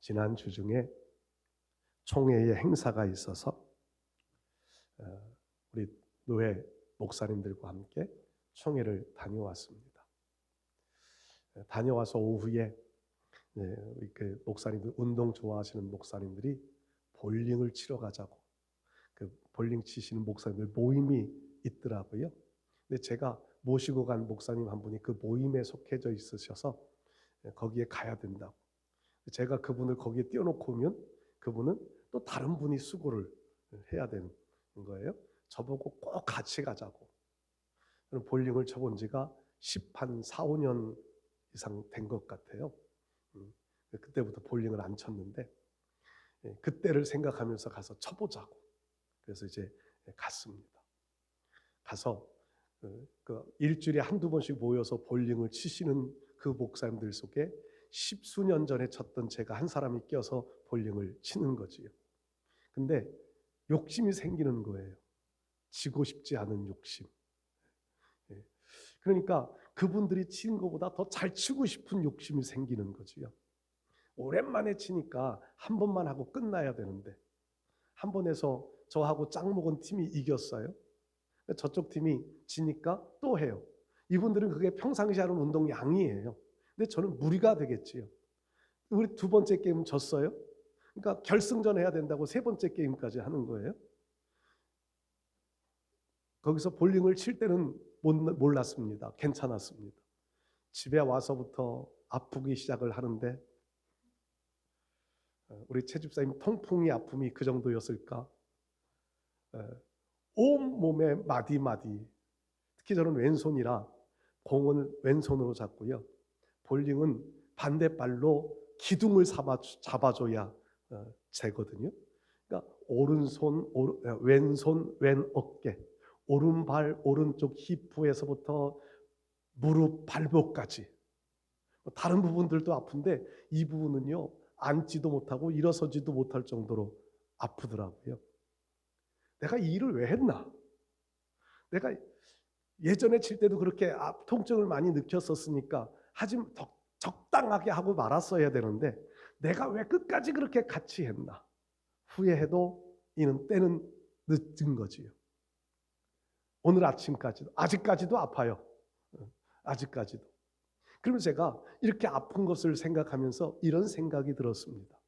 지난 주 중에 총회의 행사가 있어서 우리 노회 목사님들과 함께 총회를 다녀왔습니다. 다녀와서 오후에 우리 그 목사님들, 운동 좋아하시는 목사님들이 볼링을 치러 가자고, 그 볼링 치시는 목사님들 모임이 있더라고요. 근데 제가 모시고 간 목사님 한 분이 그 모임에 속해져 있으셔서 거기에 가야 된다고. 제가 그분을 거기에 띄워놓고 오면 그분은 또 다른 분이 수고를 해야 되는 거예요. 저보고 꼭 같이 가자고. 저는 볼링을 쳐본 지가 4, 5년 이상 된 것 같아요. 그때부터 볼링을 안 쳤는데 그때를 생각하면서 가서 쳐보자고. 그래서 이제 갔습니다. 가서 그 일주일에 한두 번씩 모여서 볼링을 치시는 그 목사님들 속에 10수년 전에 쳤던 제가 한 사람이 껴서 볼링을 치는 거지요. 근데 욕심이 생기는 거예요. 지고 싶지 않은 욕심. 그러니까 그분들이 치는 것보다 더 잘 치고 싶은 욕심이 생기는 거지요. 오랜만에 치니까 한 번만 하고 끝나야 되는데 한 번 해서 저하고 짝 먹은 팀이 이겼어요. 저쪽 팀이 지니까 또 해요. 이분들은 그게 평상시에 하는 운동 양이에요. 근데 저는 무리가 되겠지요. 우리 두 번째 게임 졌어요. 그러니까 결승전 해야 된다고 세 번째 게임까지 하는 거예요. 거기서 볼링을 칠 때는 몰랐습니다. 괜찮았습니다. 집에 와서부터 아프기 시작을 하는데 우리 최 집사님 통풍이 아픔이 그 정도였을까? 온 몸에 마디마디. 특히 저는 왼손이라 공을 왼손으로 잡고요. 볼링은 반대발로 기둥을 잡아줘야 재거든요. 그러니까 오른손, 왼손, 왼 어깨, 오른발, 오른쪽 히프에서부터 무릎, 발목까지. 다른 부분들도 아픈데 이 부분은요, 앉지도 못하고 일어서지도 못할 정도로 아프더라고요. 내가 이 일을 왜 했나? 내가 예전에 칠 때도 그렇게 통증을 많이 느꼈었으니까 하지만 적당하게 하고 말았어야 되는데 내가 왜 끝까지 그렇게 같이 했나? 후회해도 이는 때는 늦은 거지요. 오늘 아침까지도, 아직까지도 아파요. 아직까지도. 그러면서 제가 이렇게 아픈 것을 생각하면서 이런 생각이 들었습니다.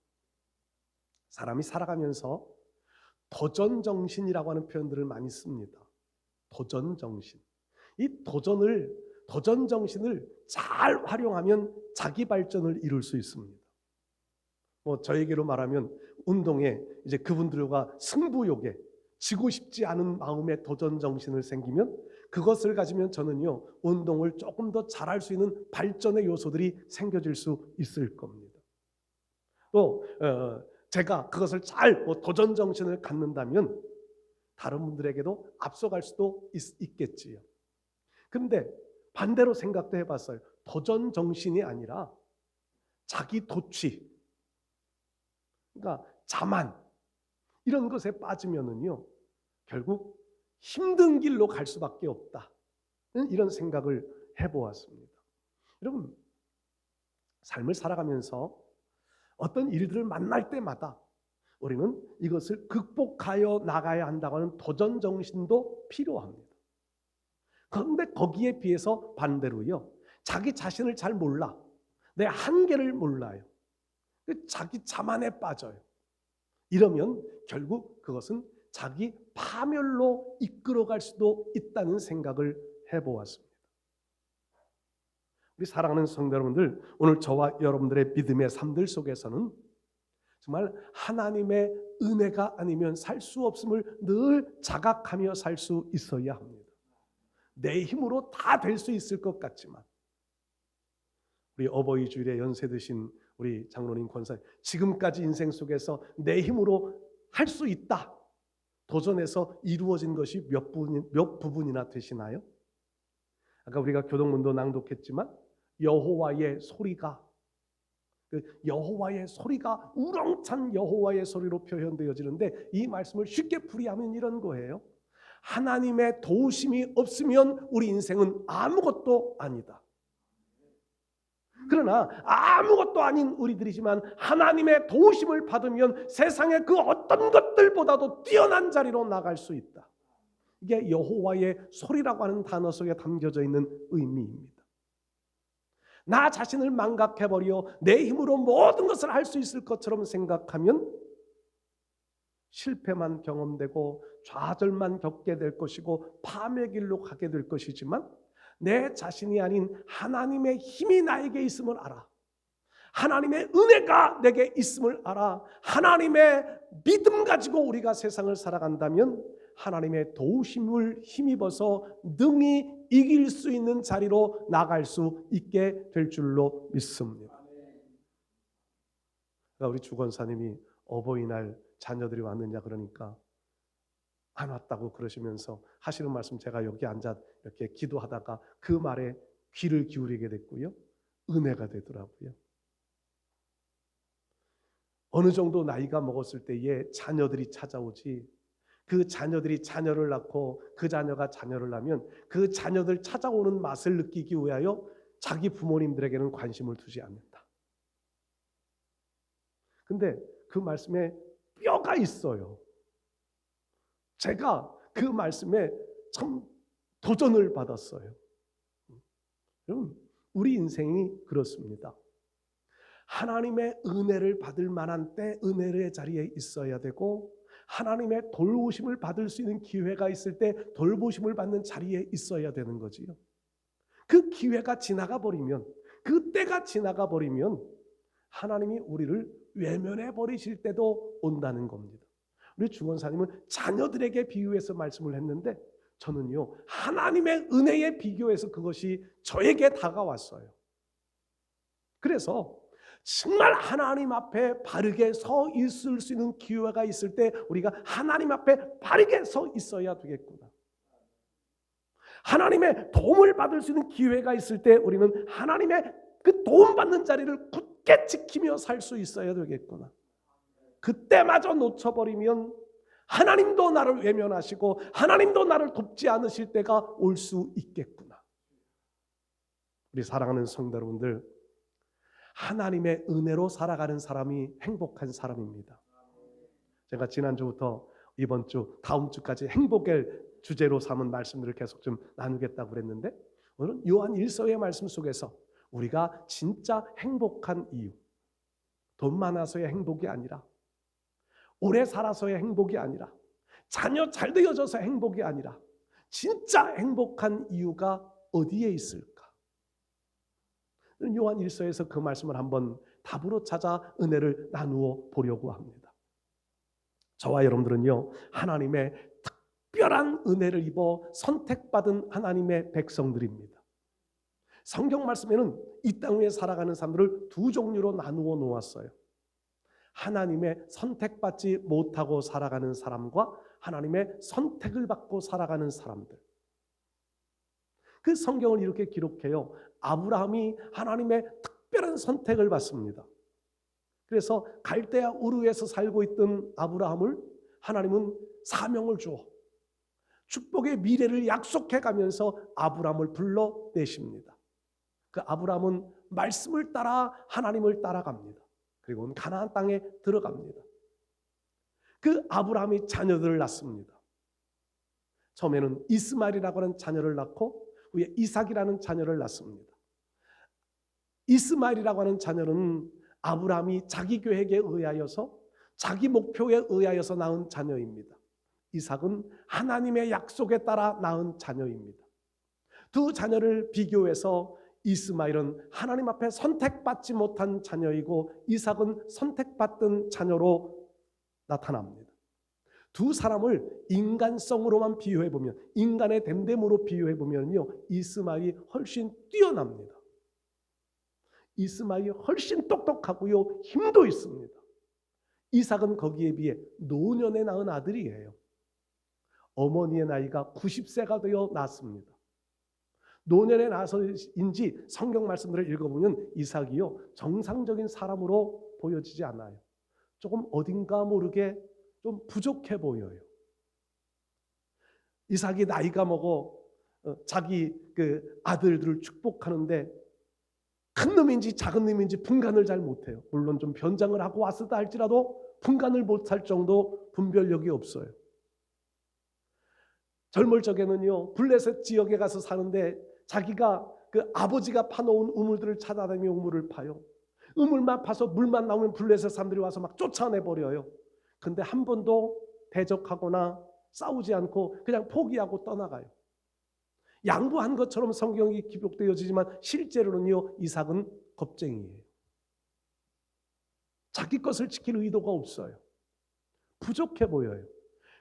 사람이 살아가면서 도전정신이라고 하는 표현들을 많이 씁니다. 도전정신. 이 도전정신을 잘 활용하면 자기 발전을 이룰 수 있습니다. 저에게로 말하면 운동에 이제 그분들과 승부욕에 지고 싶지 않은 마음의 도전정신을 생기면 그것을 가지면 저는요, 운동을 조금 더 잘할 수 있는 발전의 요소들이 생겨질 수 있을 겁니다. 또 제가 그것을 잘 도전정신을 갖는다면 다른 분들에게도 앞서갈 수도 있겠지요. 그런데 반대로 생각도 해봤어요. 도전정신이 아니라 자기 도취, 그러니까 자만, 이런 것에 빠지면은요, 결국 힘든 길로 갈 수밖에 없다. 이런 생각을 해보았습니다. 여러분, 삶을 살아가면서 어떤 일들을 만날 때마다 우리는 이것을 극복하여 나가야 한다고 하는 도전정신도 필요합니다. 그런데 거기에 비해서 반대로요, 자기 자신을 잘 몰라. 내 한계를 몰라요. 자기 자만에 빠져요. 이러면 결국 그것은 자기 파멸로 이끌어갈 수도 있다는 생각을 해보았습니다. 우리 사랑하는 성도 여러분들, 오늘 저와 여러분들의 믿음의 삶들 속에서는 정말 하나님의 은혜가 아니면 살 수 없음을 늘 자각하며 살 수 있어야 합니다. 내 힘으로 다 될 수 있을 것 같지만, 우리 어버이 주일에 연세 드신 우리 장로님 권사님, 지금까지 인생 속에서 내 힘으로 할 수 있다 도전해서 이루어진 것이 몇 부분이나 되시나요? 아까 우리가 교동문도 낭독했지만 여호와의 소리가, 여호와의 소리가 우렁찬 여호와의 소리로 표현되어지는데, 이 말씀을 쉽게 풀이하면 이런 거예요. 하나님의 도우심이 없으면 우리 인생은 아무것도 아니다. 그러나 아무것도 아닌 우리들이지만 하나님의 도우심을 받으면 세상의 그 어떤 것들보다도 뛰어난 자리로 나갈 수 있다. 이게 여호와의 소리라고 하는 단어 속에 담겨져 있는 의미입니다. 나 자신을 망각해버려 내 힘으로 모든 것을 할 수 있을 것처럼 생각하면 실패만 경험되고 좌절만 겪게 될 것이고 파멸의 길로 가게 될 것이지만, 내 자신이 아닌 하나님의 힘이 나에게 있음을 알아, 하나님의 은혜가 내게 있음을 알아, 하나님의 믿음 가지고 우리가 세상을 살아간다면 하나님의 도우심을 힘입어서 능히 이길 수 있는 자리로 나갈 수 있게 될 줄로 믿습니다. 그러니까 우리 주권사님이 어버이날 자녀들이 왔느냐 그러니까 안 왔다고 그러시면서 하시는 말씀, 제가 여기 앉아 이렇게 기도하다가 그 말에 귀를 기울이게 됐고요, 은혜가 되더라고요. 어느 정도 나이가 먹었을 때에 자녀들이 찾아오지, 그 자녀들이 자녀를 낳고 그 자녀가 자녀를 낳으면 그 자녀들 찾아오는 맛을 느끼기 위하여 자기 부모님들에게는 관심을 두지 않는다. 근데 그 말씀에 뼈가 있어요. 제가 그 말씀에 참 도전을 받았어요. 여러분, 우리 인생이 그렇습니다. 하나님의 은혜를 받을 만한 때 은혜의 자리에 있어야 되고, 하나님의 돌보심을 받을 수 있는 기회가 있을 때 돌보심을 받는 자리에 있어야 되는 거지요. 그 기회가 지나가 버리면, 그 때가 지나가 버리면 하나님이 우리를 외면해 버리실 때도 온다는 겁니다. 우리 주권사님은 자녀들에게 비유해서 말씀을 했는데, 저는요 하나님의 은혜에 비교해서 그것이 저에게 다가왔어요. 그래서 정말 하나님 앞에 바르게 서 있을 수 있는 기회가 있을 때 우리가 하나님 앞에 바르게 서 있어야 되겠구나. 하나님의 도움을 받을 수 있는 기회가 있을 때 우리는 하나님의 그 도움받는 자리를 굳게 지키며 살 수 있어야 되겠구나. 그때마저 놓쳐버리면 하나님도 나를 외면하시고 하나님도 나를 돕지 않으실 때가 올 수 있겠구나. 우리 사랑하는 성도 여러분들, 하나님의 은혜로 살아가는 사람이 행복한 사람입니다. 제가 지난주부터 이번 주, 다음 주까지 행복을 주제로 삼은 말씀들을 계속 좀 나누겠다고 그랬는데, 오늘은 요한 1서의 말씀 속에서 우리가 진짜 행복한 이유, 돈 많아서의 행복이 아니라, 오래 살아서의 행복이 아니라, 자녀 잘 되어져서 행복이 아니라, 진짜 행복한 이유가 어디에 있을까? 요한 1서에서 그 말씀을 한번 답으로 찾아 은혜를 나누어 보려고 합니다. 저와 여러분들은요 하나님의 특별한 은혜를 입어 선택받은 하나님의 백성들입니다. 성경 말씀에는 이 땅 위에 살아가는 사람들을 두 종류로 나누어 놓았어요. 하나님의 선택받지 못하고 살아가는 사람과 하나님의 선택을 받고 살아가는 사람들. 그 성경을 이렇게 기록해요. 아브라함이 하나님의 특별한 선택을 받습니다. 그래서 갈대아 우르에서 살고 있던 아브라함을 하나님은 사명을 주어 축복의 미래를 약속해 가면서 아브라함을 불러내십니다. 그 아브라함은 말씀을 따라 하나님을 따라갑니다. 그리고 가나안 땅에 들어갑니다. 그 아브라함이 자녀들을 낳습니다. 처음에는 이스마엘이라고 하는 자녀를 낳고 후에 이삭이라는 자녀를 낳습니다. 이스마엘이라고 하는 자녀는 아브라함이 자기 계획에 의하여서, 자기 목표에 의하여서 낳은 자녀입니다. 이삭은 하나님의 약속에 따라 낳은 자녀입니다. 두 자녀를 비교해서 이스마엘은 하나님 앞에 선택받지 못한 자녀이고 이삭은 선택받던 자녀로 나타납니다. 두 사람을 인간성으로만 비유해보면, 인간의 됨됨으로 비유해보면요 이스마엘이 훨씬 뛰어납니다. 이스마엘이 훨씬 똑똑하고요 힘도 있습니다. 이삭은 거기에 비해 노년에 낳은 아들이에요. 어머니의 나이가 90세가 되어 낳았습니다. 노년에 나서인지 성경 말씀들을 읽어보면 이삭이요 정상적인 사람으로 보여지지 않아요. 조금 어딘가 모르게 좀 부족해 보여요. 이삭이 나이가 먹어 자기 그 아들들을 축복하는데 큰 놈인지 작은 놈인지 분간을 잘 못해요. 물론 좀 변장을 하고 왔었다 할지라도 분간을 못할 정도 분별력이 없어요. 젊을 적에는요, 블레셋 지역에 가서 사는데 자기가 그 아버지가 파놓은 우물들을 찾아다니며 우물을 파요. 우물만 파서 물만 나오면 블레셋 사람들이 와서 막 쫓아내버려요. 근데 한 번도 대적하거나 싸우지 않고 그냥 포기하고 떠나가요. 양보한 것처럼 성경이 기록되어지지만 실제로는요, 이삭은 겁쟁이에요. 자기 것을 지킬 의도가 없어요. 부족해 보여요.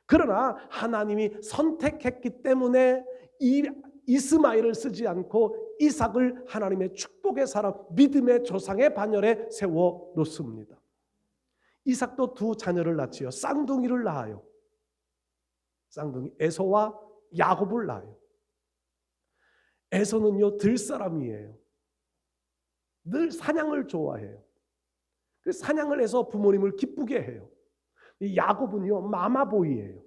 그러나 하나님이 선택했기 때문에 이 이스마엘을 쓰지 않고 이삭을 하나님의 축복의 사람, 믿음의 조상의 반열에 세워 놓습니다. 이삭도 두 자녀를 낳지요. 쌍둥이를 낳아요. 쌍둥이 에서와 야곱을 낳아요. 에서는요, 들사람이에요. 늘 사냥을 좋아해요. 그래서 사냥을 해서 부모님을 기쁘게 해요. 이 야곱은요, 마마보이예요.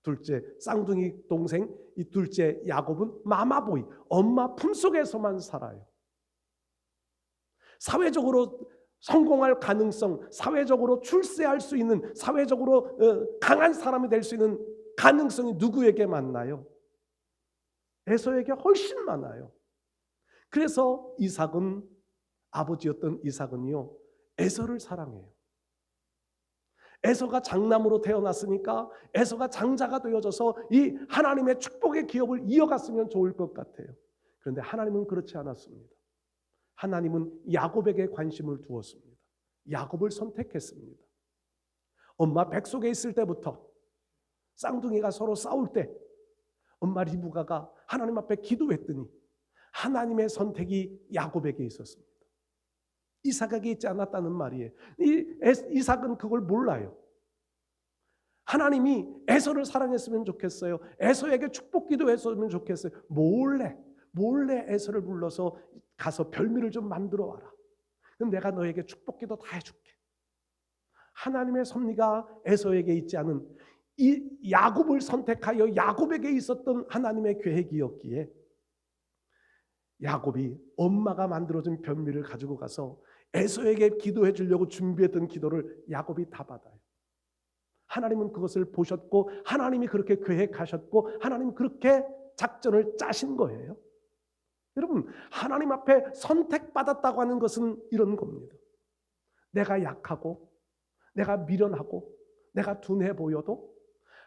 둘째 쌍둥이 동생 이 둘째 야곱은 마마보이, 엄마 품속에서만 살아요. 사회적으로 성공할 가능성, 사회적으로 출세할 수 있는, 사회적으로 강한 사람이 될 수 있는 가능성이 누구에게 많나요? 에서에게 훨씬 많아요. 그래서 이삭은, 아버지였던 이삭은요, 에서를 사랑해요. 에서가 장남으로 태어났으니까 에서가 장자가 되어져서 이 하나님의 축복의 기업을 이어갔으면 좋을 것 같아요. 그런데 하나님은 그렇지 않았습니다. 하나님은 야곱에게 관심을 두었습니다. 야곱을 선택했습니다. 엄마 뱃속에 있을 때부터 쌍둥이가 서로 싸울 때 엄마 리브가가 하나님 앞에 기도했더니 하나님의 선택이 야곱에게 있었습니다. 이삭에게 있지 않았다는 말이에요. 이삭은 그걸 몰라요. 하나님이 에서를 사랑했으면 좋겠어요. 에서에게 축복 기도했으면 좋겠어요. 몰래 에서를 불러서 가서 별미를 좀 만들어 와라. 그럼 내가 너에게 축복 기도 다 해줄게. 하나님의 섭리가 에서에게 있지 않은 이 야곱을 선택하여 야곱에게 있었던 하나님의 계획이었기에 야곱이 엄마가 만들어준 변미를 가지고 가서 에서에게 기도해 주려고 준비했던 기도를 야곱이 다 받아요. 하나님은 그것을 보셨고 하나님이 그렇게 계획하셨고 하나님 그렇게 작전을 짜신 거예요. 여러분, 하나님 앞에 선택받았다고 하는 것은 이런 겁니다. 내가 약하고 내가 미련하고 내가 둔해 보여도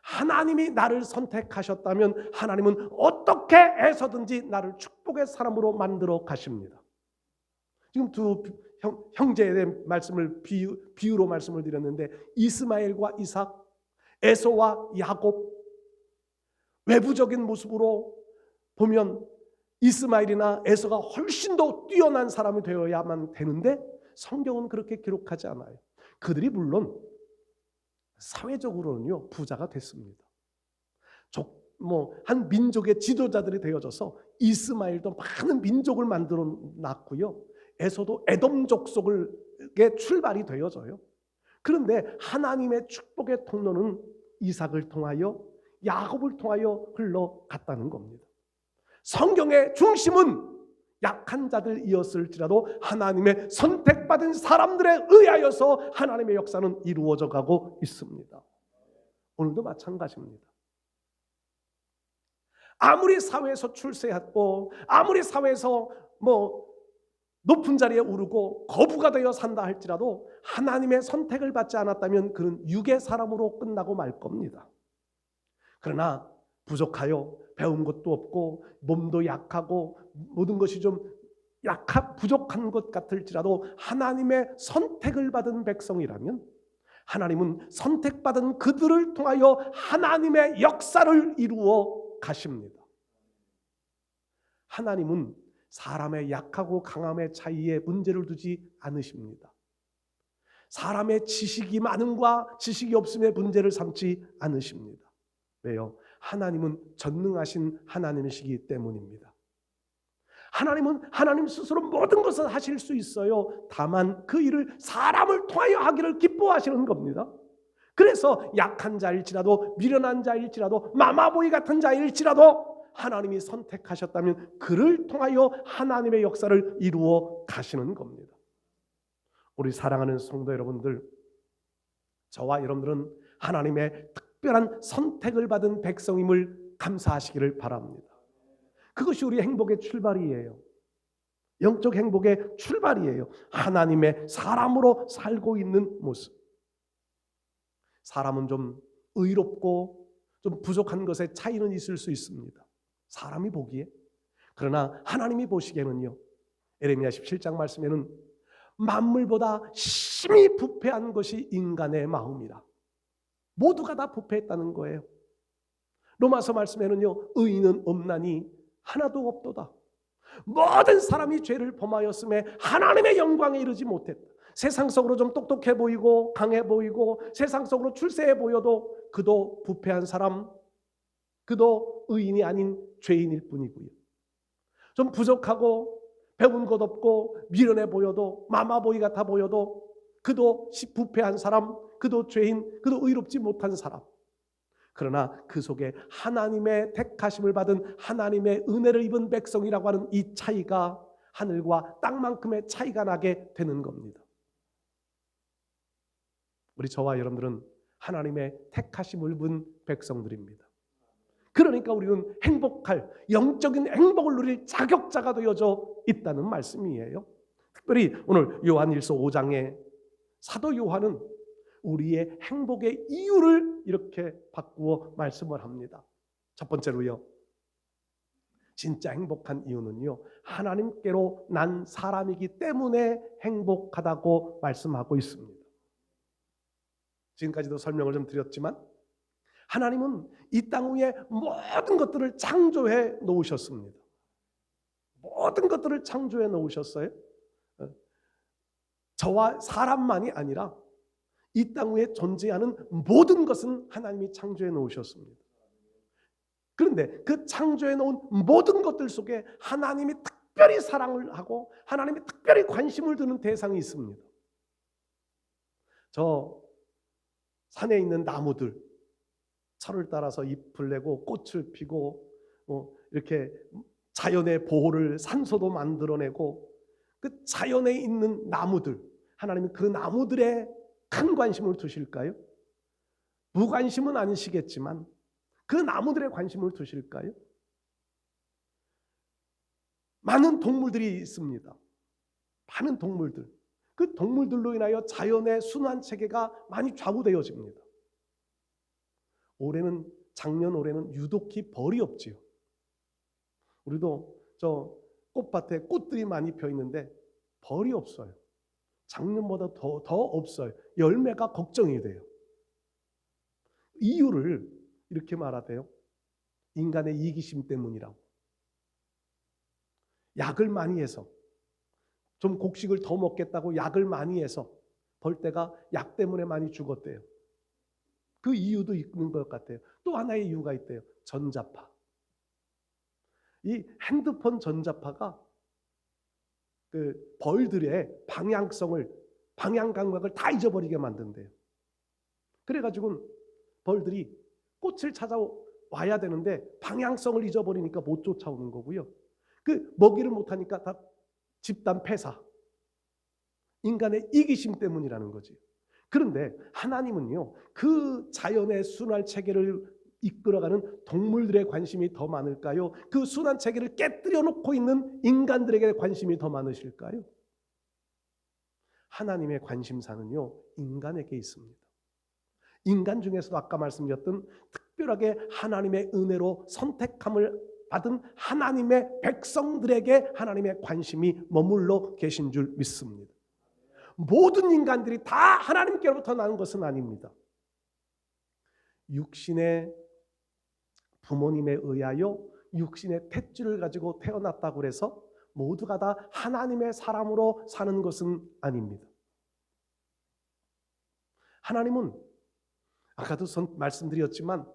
하나님이 나를 선택하셨다면 하나님은 어떻게 해서든지 나를 축복의 사람으로 만들어 가십니다. 지금 두 형제에 대한 말씀을 비유로 말씀을 드렸는데 이스마엘과 이삭, 에서와 야곱, 외부적인 모습으로 보면 이스마엘이나 에서가 훨씬 더 뛰어난 사람이 되어야만 되는데 성경은 그렇게 기록하지 않아요. 그들이 물론 사회적으로는요 부자가 됐습니다. 한 민족의 지도자들이 되어져서 이스마엘도 많은 민족을 만들어 놨고요. 에서도 에돔 족속의 출발이 되어져요. 그런데 하나님의 축복의 통로는 이삭을 통하여 야곱을 통하여 흘러갔다는 겁니다. 성경의 중심은 약한 자들이었을지라도 하나님의 선택받은 사람들에 의하여서 하나님의 역사는 이루어져 가고 있습니다. 오늘도 마찬가지입니다. 아무리 사회에서 출세했고 아무리 사회에서 높은 자리에 오르고 거부가 되어 산다 할지라도 하나님의 선택을 받지 않았다면 그는 육의 사람으로 끝나고 말 겁니다. 그러나 부족하여 배운 것도 없고 몸도 약하고 모든 것이 좀 부족한 것 같을지라도 하나님의 선택을 받은 백성이라면 하나님은 선택받은 그들을 통하여 하나님의 역사를 이루어 가십니다. 하나님은 사람의 약하고 강함의 차이에 문제를 두지 않으십니다. 사람의 지식이 많음과 지식이 없음의 문제를 삼지 않으십니다. 왜요? 하나님은 전능하신 하나님이시기 때문입니다. 하나님은 하나님 스스로 모든 것을 하실 수 있어요. 다만 그 일을 사람을 통하여 하기를 기뻐하시는 겁니다. 그래서 약한 자일지라도 미련한 자일지라도 마마보이 같은 자일지라도 하나님이 선택하셨다면 그를 통하여 하나님의 역사를 이루어 가시는 겁니다. 우리 사랑하는 성도 여러분들, 저와 여러분들은 하나님의 특별한 선택을 받은 백성임을 감사하시기를 바랍니다. 그것이 우리의 행복의 출발이에요. 영적 행복의 출발이에요. 하나님의 사람으로 살고 있는 모습. 사람은 좀 의롭고 좀 부족한 것에 차이는 있을 수 있습니다. 사람이 보기에. 그러나 하나님이 보시기에는요, 에레미야 17장 말씀에는 만물보다 심히 부패한 것이 인간의 마음이라. 모두가 다 부패했다는 거예요. 로마서 말씀에는요, 의인은 없나니 하나도 없도다. 모든 사람이 죄를 범하였음에 하나님의 영광에 이르지 못했다. 세상적으로 좀 똑똑해 보이고 강해 보이고 세상적으로 출세해 보여도 그도 부패한 사람, 그도 의인이 아닌 죄인일 뿐이고요. 좀 부족하고 배운 것 없고 미련해 보여도 마마보이 같아 보여도 그도 부패한 사람, 그도 죄인, 그도 의롭지 못한 사람. 그러나 그 속에 하나님의 택하심을 받은 하나님의 은혜를 입은 백성이라고 하는 이 차이가 하늘과 땅만큼의 차이가 나게 되는 겁니다. 우리 저와 여러분들은 하나님의 택하심을 입은 백성들입니다. 그러니까 우리는 행복할, 영적인 행복을 누릴 자격자가 되어져 있다는 말씀이에요. 특별히 오늘 요한일서 5장에 사도 요한은 우리의 행복의 이유를 이렇게 바꾸어 말씀을 합니다. 첫 번째로요, 진짜 행복한 이유는요, 하나님께로 난 사람이기 때문에 행복하다고 말씀하고 있습니다. 지금까지도 설명을 좀 드렸지만 하나님은 이 땅 위에 모든 것들을 창조해 놓으셨습니다. 모든 것들을 창조해 놓으셨어요. 저와 사람만이 아니라 이 땅 위에 존재하는 모든 것은 하나님이 창조해 놓으셨습니다. 그런데 그 창조해 놓은 모든 것들 속에 하나님이 특별히 사랑을 하고 하나님이 특별히 관심을 두는 대상이 있습니다. 저 산에 있는 나무들, 철을 따라서 잎을 내고 꽃을 피고 이렇게 자연의 보호를, 산소도 만들어내고 그 자연에 있는 나무들, 하나님이 그 나무들에 큰 관심을 두실까요? 무관심은 아니시겠지만 그 나무들에 관심을 두실까요? 많은 동물들이 있습니다. 많은 동물들. 그 동물들로 인하여 자연의 순환 체계가 많이 좌우되어집니다. 작년 올해는 유독히 벌이 없지요. 우리도 저 꽃밭에 꽃들이 많이 펴 있는데 벌이 없어요. 작년보다 더 없어요. 열매가 걱정이 돼요. 이유를 이렇게 말하대요. 인간의 이기심 때문이라고. 약을 많이 해서 좀 곡식을 더 먹겠다고 약을 많이 해서 벌떼가 약 때문에 많이 죽었대요. 그 이유도 있는 것 같아요. 또 하나의 이유가 있대요. 전자파. 이 핸드폰 전자파가 그 벌들의 방향 감각을 다 잊어버리게 만든대요. 그래가지고 벌들이 꽃을 찾아와야 되는데 방향성을 잊어버리니까 못 쫓아오는 거고요. 그 먹이를 못하니까 다 집단 폐사. 인간의 이기심 때문이라는 거지. 그런데 하나님은요, 그 자연의 순환 체계를 이끌어가는 동물들의 관심이 더 많을까요? 그 순환 체계를 깨뜨려 놓고 있는 인간들에게 관심이 더 많으실까요? 하나님의 관심사는요, 인간에게 있습니다. 인간 중에서도 아까 말씀드렸던 특별하게 하나님의 은혜로 선택함을 받은 하나님의 백성들에게 하나님의 관심이 머물러 계신 줄 믿습니다. 모든 인간들이 다 하나님께로부터 나는 것은 아닙니다. 육신의 부모님에 의하여 육신의 탯줄을 가지고 태어났다고 해서 모두가 다 하나님의 사람으로 사는 것은 아닙니다. 하나님은 아까도 말씀드렸지만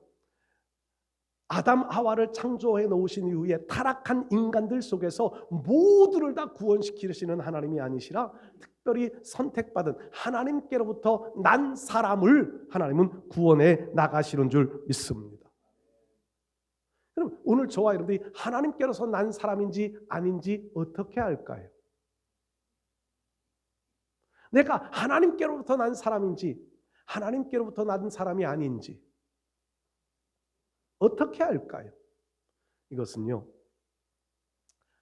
아담 하와를 창조해 놓으신 이후에 타락한 인간들 속에서 모두를 다 구원시키시는 하나님이 아니시라 특별히 선택받은 하나님께로부터 난 사람을 하나님은 구원해 나가시는 줄 믿습니다. 그럼 오늘 저와 여러분들이 하나님께로서 난 사람인지 아닌지 어떻게 알까요? 내가 하나님께로부터 난 사람인지 하나님께로부터 난 사람이 아닌지 어떻게 알까요? 이것은요,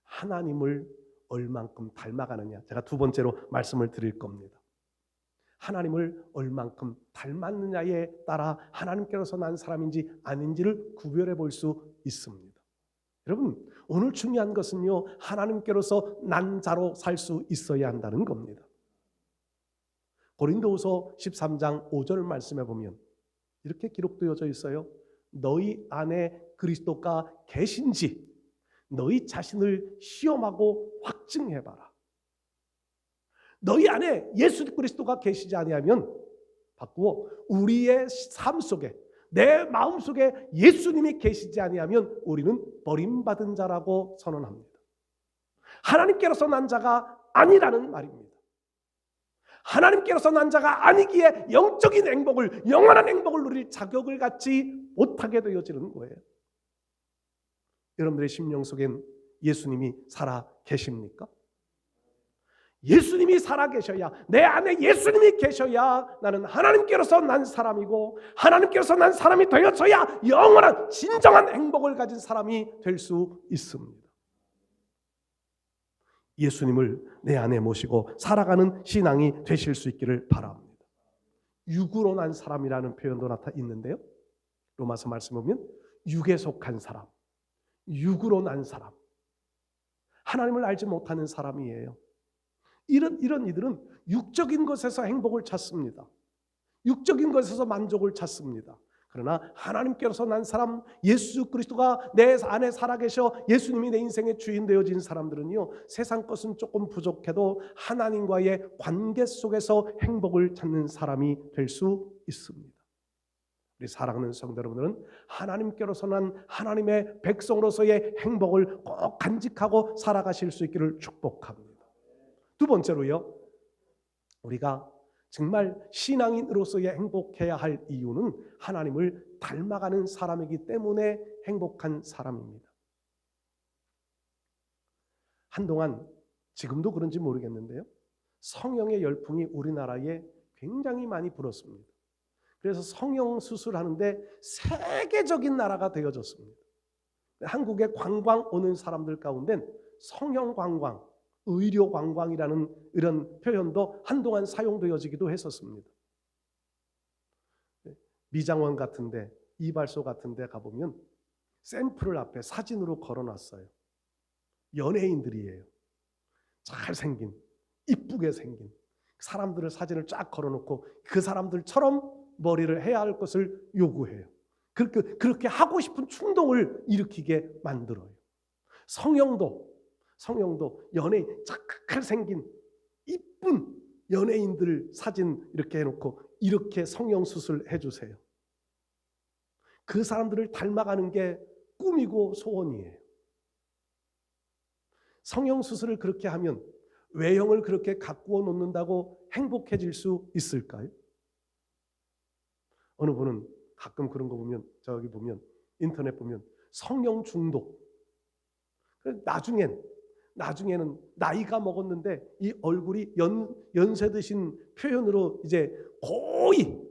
하나님을 얼만큼 닮아가느냐. 제가 두 번째로 말씀을 드릴 겁니다. 하나님을 얼만큼 닮았느냐에 따라 하나님께로서 난 사람인지 아닌지를 구별해 볼 수 있습니다. 여러분, 오늘 중요한 것은요, 하나님께로서 난 자로 살 수 있어야 한다는 겁니다. 고린도후서 13장 5절 말씀해 보면 이렇게 기록되어져 있어요. 너희 안에 그리스도가 계신지 너희 자신을 시험하고 확증해봐라. 너희 안에 예수 그리스도가 계시지 아니하면, 바꾸어 우리의 삶 속에 내 마음 속에 예수님이 계시지 아니하면 우리는 버림받은 자라고 선언합니다. 하나님께로서 난 자가 아니라는 말입니다. 하나님께로서 난 자가 아니기에 영적인 행복을, 영원한 행복을 누릴 자격을 갖지 못하게 되어지는 거예요. 여러분들의 심령 속엔 예수님이 살아 계십니까? 예수님이 살아 계셔야, 내 안에 예수님이 계셔야 나는 하나님께로서 난 사람이고 하나님께로서 난 사람이 되어져야 영원한 진정한 행복을 가진 사람이 될 수 있습니다. 예수님을 내 안에 모시고 살아가는 신앙이 되실 수 있기를 바랍니다. 육으로 난 사람이라는 표현도 있는데요, 로마서 말씀 보면 육에 속한 사람, 육으로 난 사람, 하나님을 알지 못하는 사람이에요. 이런 이들은 육적인 것에서 행복을 찾습니다. 육적인 것에서 만족을 찾습니다. 그러나 하나님께로서 난 사람, 예수 그리스도가 내 안에 살아계셔 예수님이 내 인생의 주인 되어진 사람들은요, 세상 것은 조금 부족해도 하나님과의 관계 속에서 행복을 찾는 사람이 될 수 있습니다. 우리 사랑하는 성도 여러분들은 하나님께로서 난 하나님의 백성으로서의 행복을 꼭 간직하고 살아가실 수 있기를 축복합니다. 두 번째로요, 우리가 정말 신앙인으로서의 행복해야 할 이유는 하나님을 닮아가는 사람이기 때문에 행복한 사람입니다. 한동안, 지금도 그런지 모르겠는데요, 성형의 열풍이 우리나라에 굉장히 많이 불었습니다. 그래서 성형 수술하는데 세계적인 나라가 되어졌습니다. 한국에 관광 오는 사람들 가운데 성형 관광, 의료 관광이라는 이런 표현도 한동안 사용되어지기도 했었습니다. 미장원 같은데, 이발소 같은데 가보면 샘플을 앞에 사진으로 걸어놨어요. 연예인들이에요. 잘생긴, 이쁘게 생긴 사람들을 사진을 쫙 걸어놓고 그 사람들처럼 머리를 해야 할 것을 요구해요. 그렇게 하고 싶은 충동을 일으키게 만들어요. 성형도 연예인, 착하게 생긴 이쁜 연예인들 사진 이렇게 해놓고 이렇게 성형 수술 해주세요. 그 사람들을 닮아가는 게 꿈이고 소원이에요. 성형 수술을 그렇게 하면 외형을 그렇게 가꾸어 놓는다고 행복해질 수 있을까요? 어느 분은 가끔 그런 거 보면, 저기 보면 인터넷 보면 성형 중독, 나중에는 나이가 먹었는데 이 얼굴이 연세 드신 표현으로 이제 고운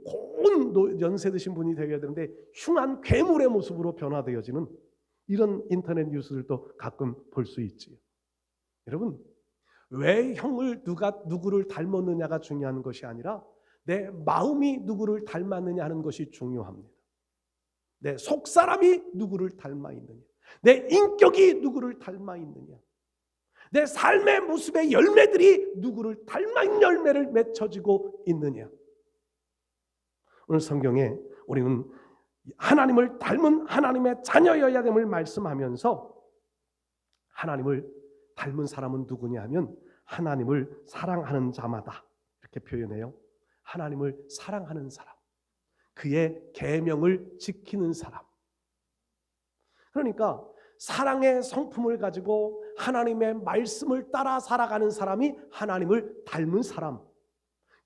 연세 드신 분이 되어야 되는데 흉한 괴물의 모습으로 변화되어지는 이런 인터넷 뉴스들도 가끔 볼 수 있지요. 여러분, 외형을 누구를 닮았느냐가 중요한 것이 아니라 내 마음이 누구를 닮았느냐 하는 것이 중요합니다. 내 속사람이 누구를 닮아 있느냐, 내 인격이 누구를 닮아 있느냐, 내 삶의 모습의 열매들이 누구를 닮은 열매를 맺혀지고 있느냐. 오늘 성경에 우리는 하나님을 닮은 하나님의 자녀여야 됨을 말씀하면서 하나님을 닮은 사람은 누구냐 하면 하나님을 사랑하는 자마다, 이렇게 표현해요. 하나님을 사랑하는 사람, 그의 계명을 지키는 사람. 그러니까 사랑의 성품을 가지고 하나님의 말씀을 따라 살아가는 사람이 하나님을 닮은 사람,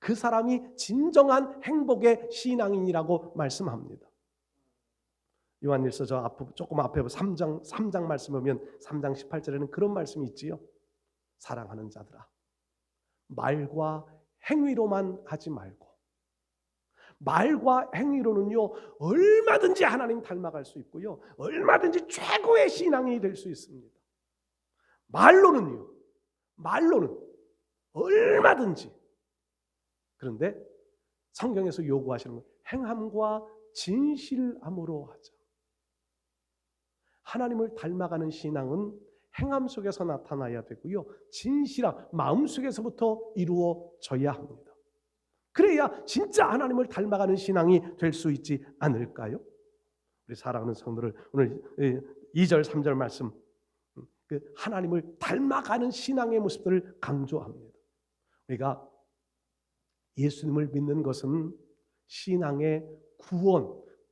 그 사람이 진정한 행복의 신앙인이라고 말씀합니다. 요한일서 조금 앞에 3장 말씀 보면 3장 18절에는 그런 말씀이 있지요. 사랑하는 자들아, 말과 행위로만 하지 말고 말과 행위로는요 얼마든지 하나님 닮아갈 수 있고요 얼마든지 최고의 신앙이 될 수 있습니다. 말로는 얼마든지. 그런데 성경에서 요구하시는 건 행함과 진실함으로 하자. 하나님을 닮아가는 신앙은 행함 속에서 나타나야 되고요 진실함, 마음 속에서부터 이루어져야 합니다. 그래야 진짜 하나님을 닮아가는 신앙이 될 수 있지 않을까요? 우리 사랑하는 성도들, 오늘 2절 3절 말씀, 하나님을 닮아가는 신앙의 모습들을 강조합니다. 우리가 예수님을 믿는 것은 신앙의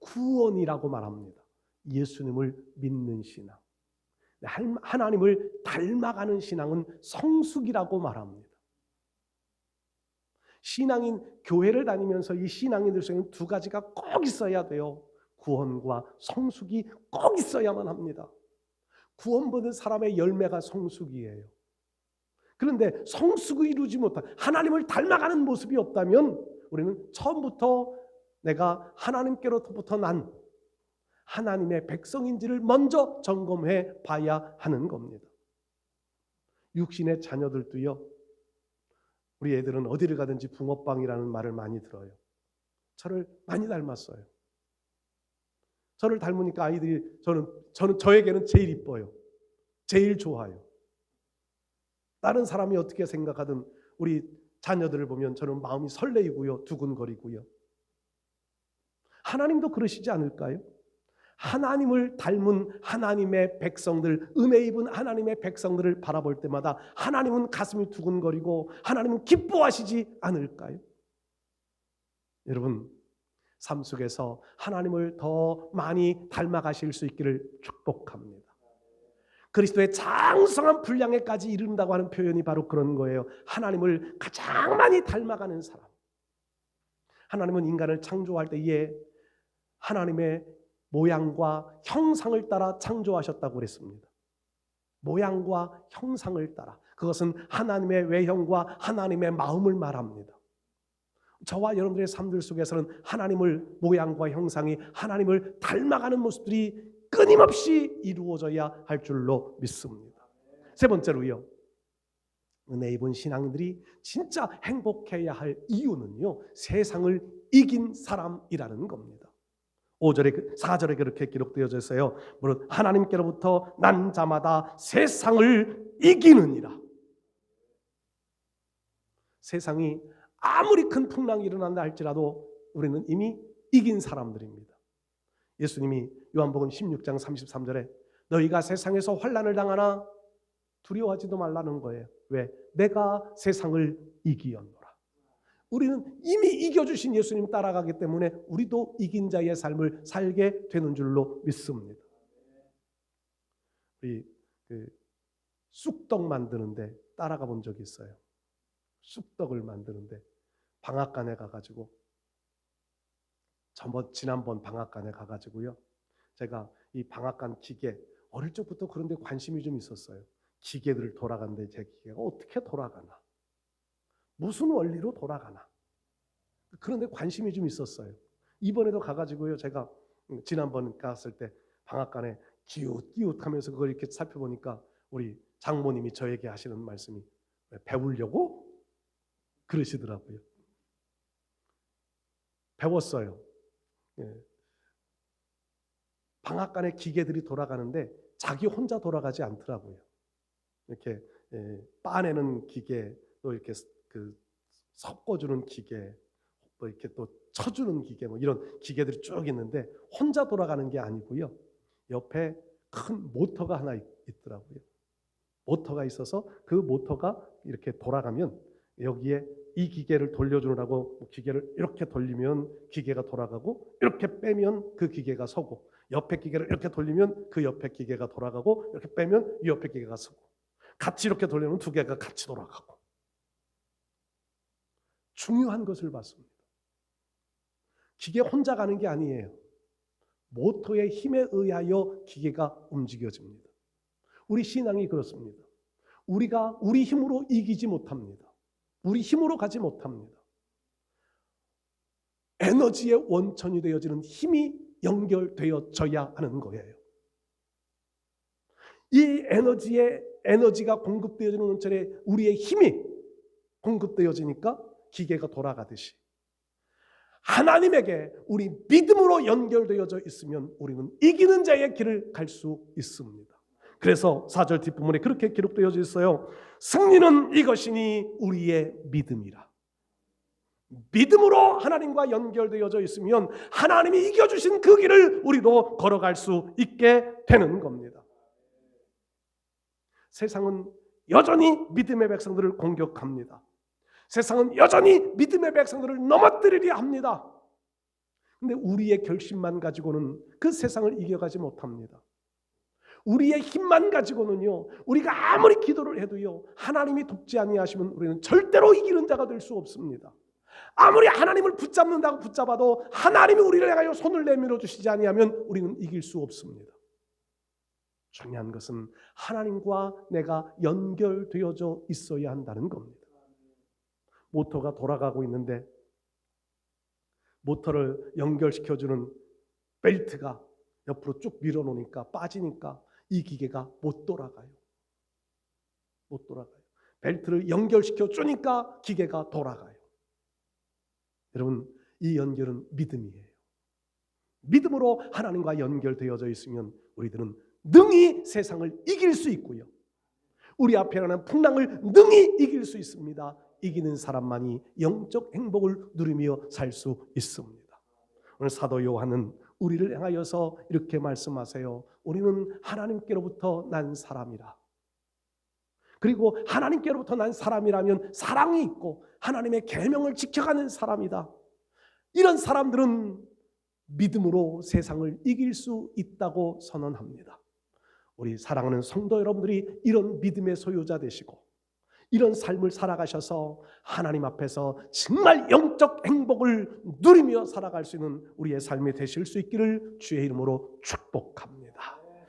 구원이라고 말합니다. 예수님을 믿는 신앙. 하나님을 닮아가는 신앙은 성숙이라고 말합니다. 신앙인 교회를 다니면서 이 신앙인들 속에는 두 가지가 꼭 있어야 돼요. 구원과 성숙이 꼭 있어야만 합니다. 구원받은 사람의 열매가 성숙이에요. 그런데 성숙을 이루지 못한 하나님을 닮아가는 모습이 없다면 우리는 처음부터 내가 하나님께로부터 난 하나님의 백성인지를 먼저 점검해 봐야 하는 겁니다. 육신의 자녀들도요. 우리 애들은 어디를 가든지 붕어빵이라는 말을 많이 들어요. 저를 많이 닮았어요. 저를 닮으니까 아이들이 저에게는 제일 이뻐요. 제일 좋아요. 다른 사람이 어떻게 생각하든 우리 자녀들을 보면 저는 마음이 설레이고요. 두근거리고요. 하나님도 그러시지 않을까요? 하나님을 닮은 하나님의 백성들, 은혜 입은 하나님의 백성들을 바라볼 때마다 하나님은 가슴이 두근거리고 하나님은 기뻐하시지 않을까요? 여러분, 삶 속에서 하나님을 더 많이 닮아가실 수 있기를 축복합니다. 그리스도의 장성한 분량에까지 이른다고 하는 표현이 바로 그런 거예요. 하나님을 가장 많이 닮아가는 사람. 하나님은 인간을 창조할 때에 하나님의 모양과 형상을 따라 창조하셨다고 그랬습니다. 모양과 형상을 따라. 그것은 하나님의 외형과 하나님의 마음을 말합니다. 저와 여러분들의 삶들 속에서는 하나님을 모양과 형상이 하나님을 닮아가는 모습들이 끊임없이 이루어져야 할 줄로 믿습니다. 세 번째로요. 은혜 입은 신앙인들이 진짜 행복해야 할 이유는요. 세상을 이긴 사람이라는 겁니다. 4절에 그렇게 기록되어져 있어요. 물론 하나님께로부터 난 자마다 세상을 이기느니라. 세상이 아무리 큰 풍랑이 일어난다 할지라도 우리는 이미 이긴 사람들입니다. 예수님이 요한복음 16장 33절에 너희가 세상에서 환난을 당하나 두려워하지도 말라는 거예요. 왜? 내가 세상을 이기었노라. 우리는 이미 이겨주신 예수님 따라가기 때문에 우리도 이긴 자의 삶을 살게 되는 줄로 믿습니다. 우리 쑥떡 만드는데 따라가 본 적이 있어요. 쑥떡을 만드는데 방앗간에 가가지고 지난번 방앗간에 가가지고요. 제가 이 방앗간 기계 어릴 적부터 그런데 관심이 좀 있었어요. 기계들 돌아가는데 제 기계가 어떻게 돌아가나? 무슨 원리로 돌아가나? 그런데 관심이 좀 있었어요. 이번에도 가가지고요. 제가 지난번 갔을 때 방앗간에 기웃기웃하면서 그걸 이렇게 살펴보니까 우리 장모님이 저에게 하시는 말씀이 배우려고? 그러시더라고요. 배웠어요. 방앗간에 기계들이 돌아가는데 자기 혼자 돌아가지 않더라고요. 이렇게 빠내는 기계, 또 이렇게 섞어주는 기계, 또 이렇게 또 쳐주는 기계, 뭐 이런 기계들이 쭉 있는데 혼자 돌아가는 게 아니고요. 옆에 큰 모터가 하나 있더라고요. 모터가 있어서 그 모터가 이렇게 돌아가면 여기에 이 기계를 돌려주느라고 기계를 이렇게 돌리면 기계가 돌아가고 이렇게 빼면 그 기계가 서고 옆에 기계를 이렇게 돌리면 그 옆에 기계가 돌아가고 이렇게 빼면 이 옆에 기계가 서고 같이 이렇게 돌리면 두 개가 같이 돌아가고 중요한 것을 봤습니다. 기계 혼자 가는 게 아니에요. 모터의 힘에 의하여 기계가 움직여집니다. 우리 신앙이 그렇습니다. 우리가 우리 힘으로 이기지 못합니다. 우리 힘으로 가지 못합니다. 에너지의 원천이 되어지는 힘이 연결되어져야 하는 거예요. 이 에너지가 공급되어지는 원천에 우리의 힘이 공급되어지니까 기계가 돌아가듯이 하나님에게 우리 믿음으로 연결되어져 있으면 우리는 이기는 자의 길을 갈 수 있습니다. 그래서 4절 뒷부분에 그렇게 기록되어져 있어요. 승리는 이것이니 우리의 믿음이라. 믿음으로 하나님과 연결되어져 있으면 하나님이 이겨주신 그 길을 우리도 걸어갈 수 있게 되는 겁니다. 세상은 여전히 믿음의 백성들을 공격합니다. 세상은 여전히 믿음의 백성들을 넘어뜨리려 합니다. 근데 우리의 결심만 가지고는 그 세상을 이겨가지 못합니다. 우리의 힘만 가지고는요, 우리가 아무리 기도를 해도요, 하나님이 돕지 아니하시면 우리는 절대로 이기는 자가 될 수 없습니다. 아무리 하나님을 붙잡는다고 붙잡아도 하나님이 우리를 향하여 손을 내밀어 주시지 아니하면 우리는 이길 수 없습니다. 중요한 것은 하나님과 내가 연결되어져 있어야 한다는 겁니다. 모터가 돌아가고 있는데 모터를 연결시켜주는 벨트가 옆으로 쭉 밀어놓으니까 빠지니까 이 기계가 못 돌아가요. 못 돌아가요. 벨트를 연결시켜 주니까 기계가 돌아가요. 여러분, 이 연결은 믿음이에요. 믿음으로 하나님과 연결되어져 있으면 우리들은 능히 세상을 이길 수 있고요, 우리 앞에 나는 풍랑을 능히 이길 수 있습니다. 이기는 사람만이 영적 행복을 누리며 살 수 있습니다. 오늘 사도 요한은 우리를 향하여서 이렇게 말씀하세요. 우리는 하나님께로부터 난 사람이라. 그리고 하나님께로부터 난 사람이라면 사랑이 있고 하나님의 계명을 지켜가는 사람이다. 이런 사람들은 믿음으로 세상을 이길 수 있다고 선언합니다. 우리 사랑하는 성도 여러분들이 이런 믿음의 소유자 되시고 이런 삶을 살아가셔서 하나님 앞에서 정말 영적 행복을 누리며 살아갈 수 있는 우리의 삶이 되실 수 있기를 주의 이름으로 축복합니다.